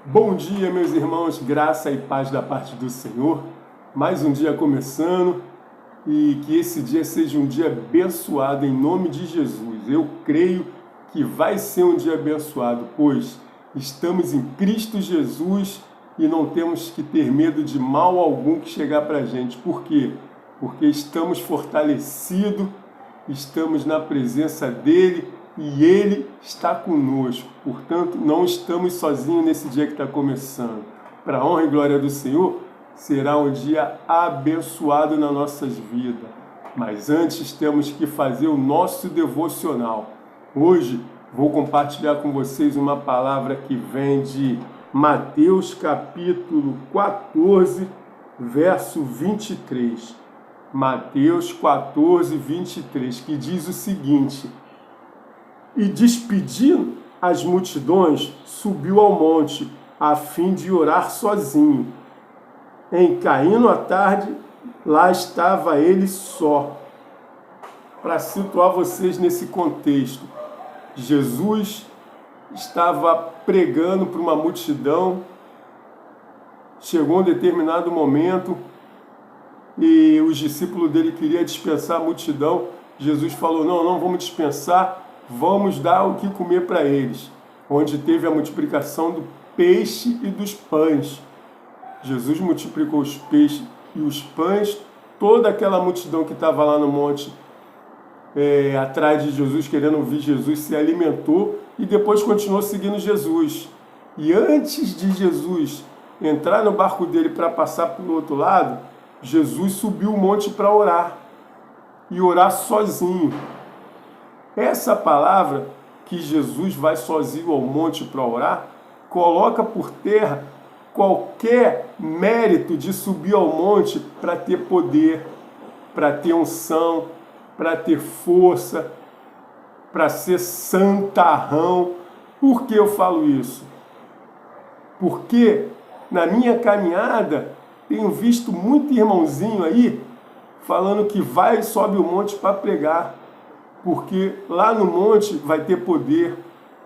Bom dia, meus irmãos, graça e paz da parte do Senhor. Mais um dia começando e que esse dia seja um dia abençoado em nome de Jesus. Eu creio que vai ser um dia abençoado, pois estamos em Cristo Jesus e não temos que ter medo de mal algum que chegar para a gente. Por quê? Porque estamos fortalecidos, estamos na presença dEle e Ele está conosco. Portanto, não estamos sozinhos nesse dia que está começando. Para a honra e glória do Senhor, será um dia abençoado nas nossas vidas. Mas antes temos que fazer o nosso devocional. Hoje vou compartilhar com vocês uma palavra que vem de Mateus capítulo 14, verso 23. Mateus 14, 23, que diz o seguinte: E despedindo as multidões, subiu ao monte, a fim de orar sozinho. Em caindo a tarde, lá estava ele só. Para situar vocês nesse contexto, Jesus estava pregando para uma multidão, chegou um determinado momento e os discípulos dele queriam dispensar a multidão. Jesus falou: não vamos dispensar, vamos dar o que comer para eles. Onde teve a multiplicação do peixe e dos pães. Jesus multiplicou os peixes e os pães, toda aquela multidão que estava lá no monte, atrás de Jesus, querendo ouvir Jesus, se alimentou e depois continuou seguindo Jesus. E antes de Jesus entrar no barco dele para passar para o outro lado, Jesus subiu o monte para orar, e orar sozinho. Essa palavra, que Jesus vai sozinho ao monte para orar, coloca por terra qualquer mérito de subir ao monte para ter poder, para ter unção, para ter força, para ser santarrão. Por que eu falo isso? Porque na minha caminhada tenho visto muito irmãozinho aí falando que vai e sobe o monte para pregar, porque lá no monte vai ter poder,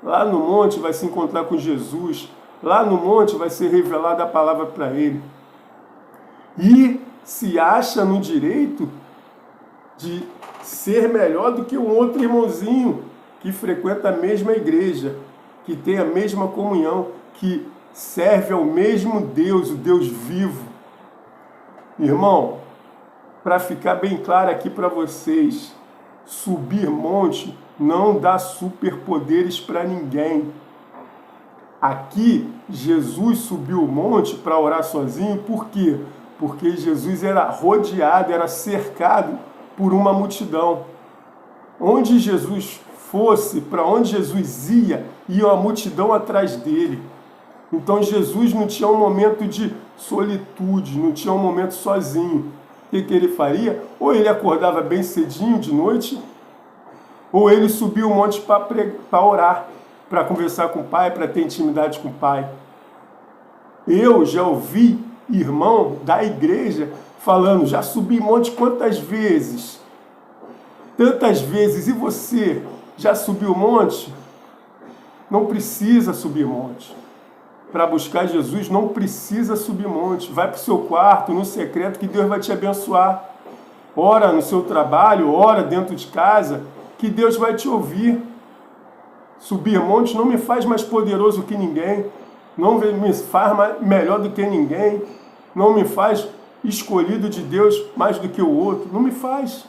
lá no monte vai se encontrar com Jesus, lá no monte vai ser revelada a palavra para ele. E se acha no direito de ser melhor do que um outro irmãozinho que frequenta a mesma igreja, que tem a mesma comunhão, que serve ao mesmo Deus, o Deus vivo. Irmão, para ficar bem claro aqui para vocês, subir monte não dá superpoderes para ninguém. Aqui, Jesus subiu o monte para orar sozinho, por quê? Porque Jesus era rodeado, era cercado por uma multidão. Onde Jesus fosse, para onde Jesus ia uma multidão atrás dele. Então Jesus não tinha um momento de solitude, não tinha um momento sozinho. O que ele faria? Ou ele acordava bem cedinho de noite, ou ele subia o monte para orar, para conversar com o Pai, para ter intimidade com o Pai. Eu já ouvi irmão da igreja falando: já subi monte quantas vezes? Tantas vezes. E você, já subiu monte? Não precisa subir monte. Para buscar Jesus, não precisa subir monte. Vai para o seu quarto, no secreto, que Deus vai te abençoar. Ora no seu trabalho, ora dentro de casa, que Deus vai te ouvir. Subir monte não me faz mais poderoso que ninguém, não me faz melhor do que ninguém, não me faz escolhido de Deus mais do que o outro, não me faz.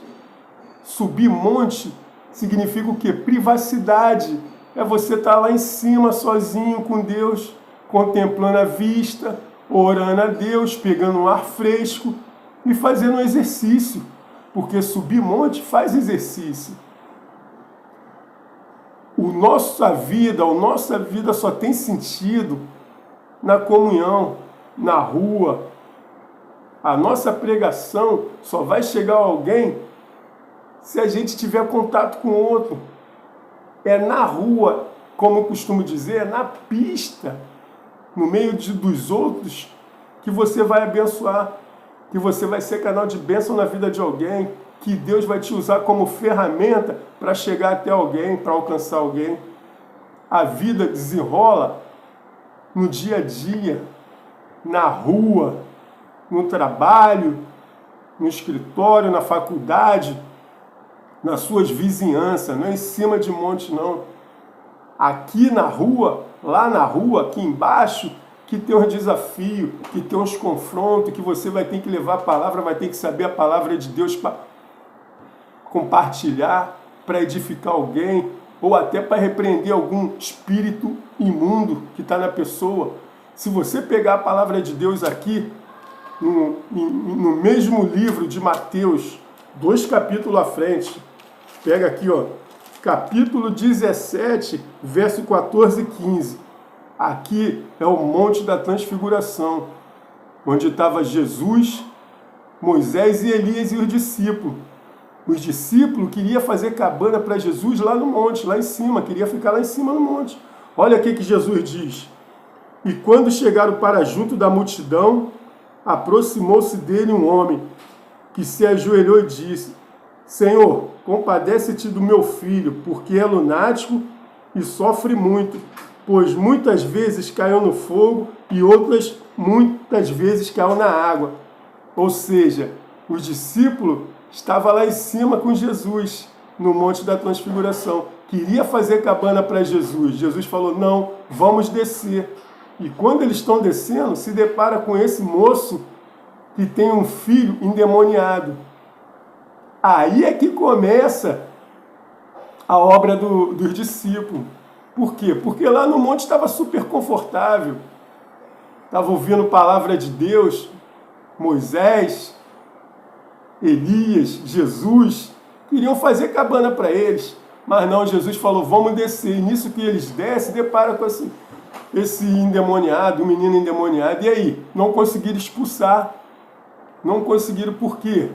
Subir monte significa o quê? Privacidade. É você estar lá em cima sozinho com Deus, contemplando a vista, orando a Deus, pegando um ar fresco e fazendo um exercício, porque subir monte faz exercício. A nossa vida só tem sentido na comunhão, na rua. A nossa pregação só vai chegar a alguém se a gente tiver contato com o outro. É na rua, como eu costumo dizer, é na pista, no meio dos outros, que você vai abençoar, que você vai ser canal de bênção na vida de alguém, que Deus vai te usar como ferramenta para chegar até alguém, para alcançar alguém. A vida desenrola no dia a dia, na rua, no trabalho, no escritório, na faculdade, nas suas vizinhanças, não é em cima de monte, não. Aqui na rua, lá na rua, aqui embaixo, que tem uns desafios, que tem uns confrontos, que você vai ter que levar a palavra, vai ter que saber a palavra de Deus para compartilhar, para edificar alguém, ou até para repreender algum espírito imundo que está na pessoa. Se você pegar a palavra de Deus aqui, no mesmo livro de Mateus, 2 capítulos à frente, pega aqui, ó, capítulo 17, verso 14 e 15. Aqui é o Monte da Transfiguração, onde estava Jesus, Moisés e Elias e os discípulos. Os discípulos queriam fazer cabana para Jesus lá no monte, lá em cima, queria ficar lá em cima no monte. Olha o que Jesus diz. E quando chegaram para junto da multidão, aproximou-se dele um homem, que se ajoelhou e disse: Senhor, compadece-te do meu filho, porque é lunático e sofre muito, pois muitas vezes caiu no fogo e outras muitas vezes caiu na água. Ou seja, os discípulos estavam lá em cima com Jesus, no Monte da Transfiguração. Queria fazer cabana para Jesus. Jesus falou, não, vamos descer. E quando eles estão descendo, se depara com esse moço que tem um filho endemoniado. Aí é que começa a obra dos discípulos. Por quê? Porque lá no monte estava super confortável. Estava ouvindo a palavra de Deus, Moisés, Elias, Jesus, queriam fazer cabana para eles. Mas não, Jesus falou, vamos descer. E nisso que eles descem, depara com esse endemoniado, um menino endemoniado. E aí? Não conseguiram expulsar. Não conseguiram por quê?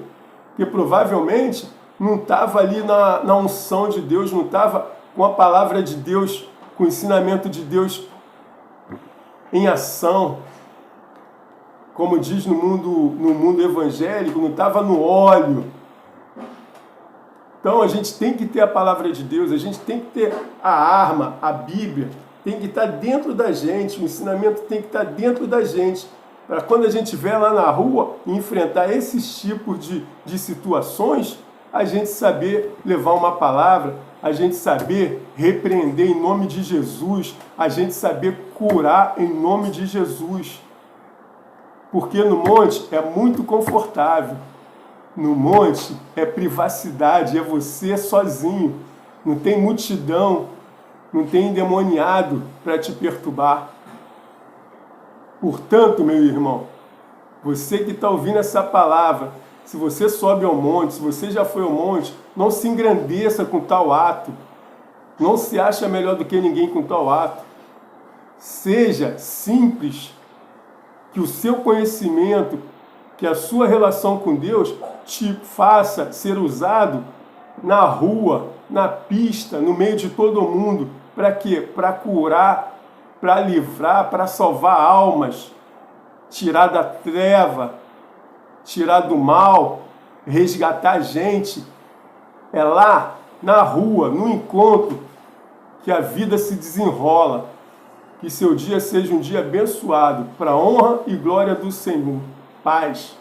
Porque provavelmente não estava ali na unção de Deus, não estava com a palavra de Deus, com o ensinamento de Deus em ação. Como diz no mundo evangélico, não estava no óleo. Então a gente tem que ter a palavra de Deus, a gente tem que ter a arma, a Bíblia, tem que estar dentro da gente, o ensinamento tem que estar dentro da gente, para quando a gente estiver lá na rua e enfrentar esses tipos de situações, a gente saber levar uma palavra, a gente saber repreender em nome de Jesus, a gente saber curar em nome de Jesus. Porque no monte é muito confortável. No monte é privacidade, é você sozinho. Não tem multidão, não tem endemoniado para te perturbar. Portanto, meu irmão, você que está ouvindo essa palavra, se você sobe ao monte, se você já foi ao monte, não se engrandeça com tal ato. Não se acha melhor do que ninguém com tal ato. Seja simples, que o seu conhecimento, que a sua relação com Deus te faça ser usado na rua, na pista, no meio de todo mundo. Para quê? Para curar, para livrar, para salvar almas, tirar da treva, tirar do mal, resgatar gente. É lá, na rua, no encontro, que a vida se desenrola. Que seu dia seja um dia abençoado, para a honra e glória do Senhor. Paz.